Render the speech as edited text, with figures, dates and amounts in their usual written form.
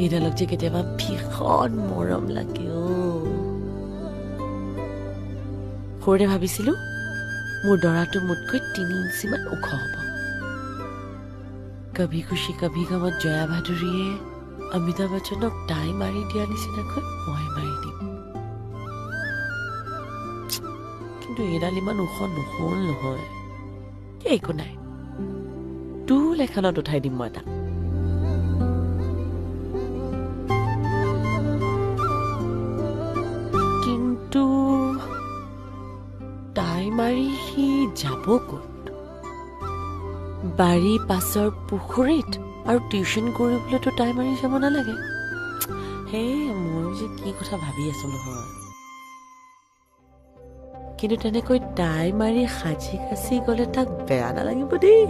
এইডালক যে কেতিয়াবা ভীষণ মৰম লাগে সৰুতে ভাবিছিলো মোৰ দৰাটো মোতকৈ 3 ইঞ্চিমান ওখ হ'ব কভি খুশি কভি গমত জয়া ভাদুৰীয়ে অমিতাভ বচ্চনক তাই মাৰি দিয়া নিচিনাকৈ মই মাৰি দিম কিন্তু এইডাল ইমান ওখ নহল নহয় একো নাই টুল এখনত উঠাই দিম মই তাক কিন্তু তাই মাৰি সি যাব ক'ত বাৰী পাছৰ পুখুৰীত আৰু টিউচন কৰিবলৈতো তাই মাৰি যাব নালাগে হে মই যে কি কথা ভাবি আছো নহয় কিন্তু তেনেকৈ তাই মাৰি সাজি কাচি গ'লে তাক বেয়া নালাগিব দেই